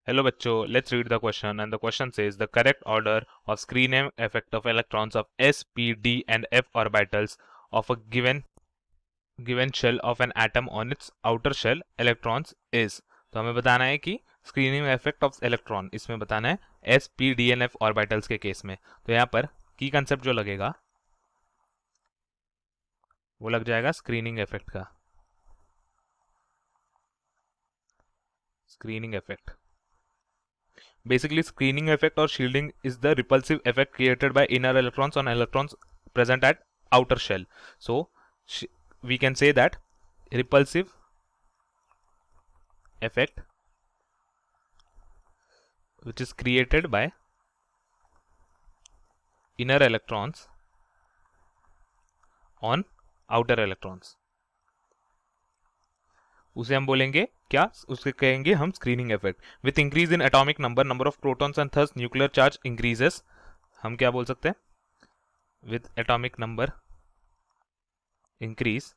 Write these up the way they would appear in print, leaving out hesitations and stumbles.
Hello bachcho, let's read the question, and the question says the correct order of screening effect of electrons of s, p, d and f orbitals of a given shell of an atom on its outer shell electrons is। तो हमें बताना है कि screening effect of electron इसमें बताना है S P D and F orbitals के case में। तो यहाँ पर की कंसेप्ट जो लगेगा वो लग जाएगा स्क्रीनिंग इफेक्ट का। Screening effect basically screening effect or shielding is the repulsive effect created by inner electrons on electrons present at outer shell। So we can say that repulsive effect which is created by inner electrons on outer electrons, उसे हम बोलेंगे क्या, उसके कहेंगे हम screening effect. With increase in atomic number of protons and thus nuclear charge increases. हम क्या बोल सकते हैं, with atomic number increase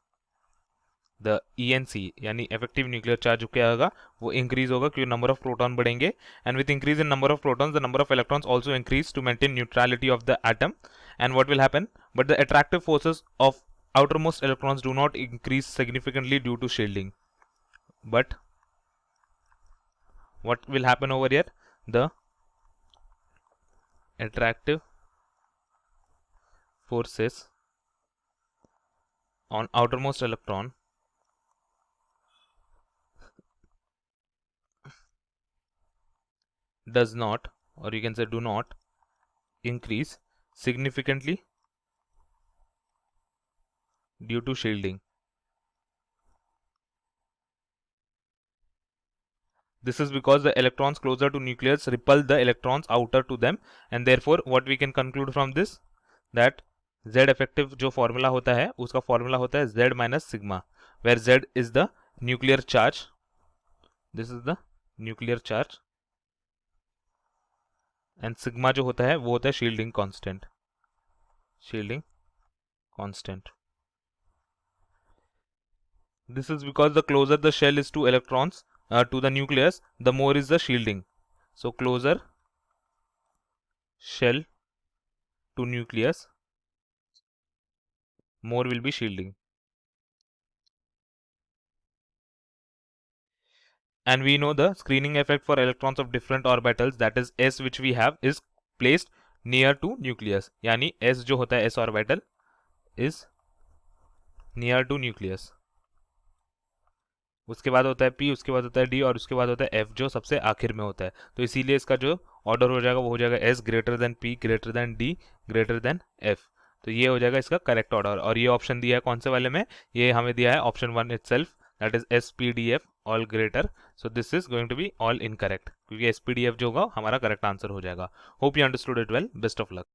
the ENC यानी इफेक्टिव न्यूक्लियर चार्ज क्या होगा, वो इंक्रीज होगा क्योंकि नंबर ऑफ प्रोटॉन बढ़ेंगे। And with increase in number of protons the number of electrons also increase to maintain neutrality of the atom. And what will happen, but the attractive forces of outermost electrons do not increase significantly due to shielding। But what will happen over here, the attractive forces on outermost electron does not, or you can say do not, increase significantly due to shielding। This is because the electrons closer to nucleus repel the electrons outer to them, and therefore what we can conclude from this, that Z effective जो formula होता है उसका formula होता है Z minus sigma, where Z is the nuclear charge, this is the nuclear charge, and sigma जो होता है वो होता है shielding constant, shielding constant। This is because the closer the shell is to electrons to the nucleus, the more is the shielding। So closer shell to nucleus, more will be shielding। And we know the screening effect for electrons of different orbitals, that is s which we have, is placed near to nucleus। यानी s जो होता है s orbital is near to nucleus। उसके बाद होता है p, उसके बाद होता है d और उसके बाद होता है f जो सबसे आखिर में होता है। तो इसीलिए इसका जो ऑर्डर हो जाएगा वो हो जाएगा s greater than p greater than d greater than f। तो ये हो जाएगा इसका करेक्ट ऑर्डर। और ये ऑप्शन दिया है कौन से वाले में, ये हमें दिया है option 1 itself, that is SPDF all greater. So this is going to be all incorrect क्योंकि SPDF जो होगा हमारा करेक्ट आंसर हो जाएगा। Hope you understood it well, best of luck.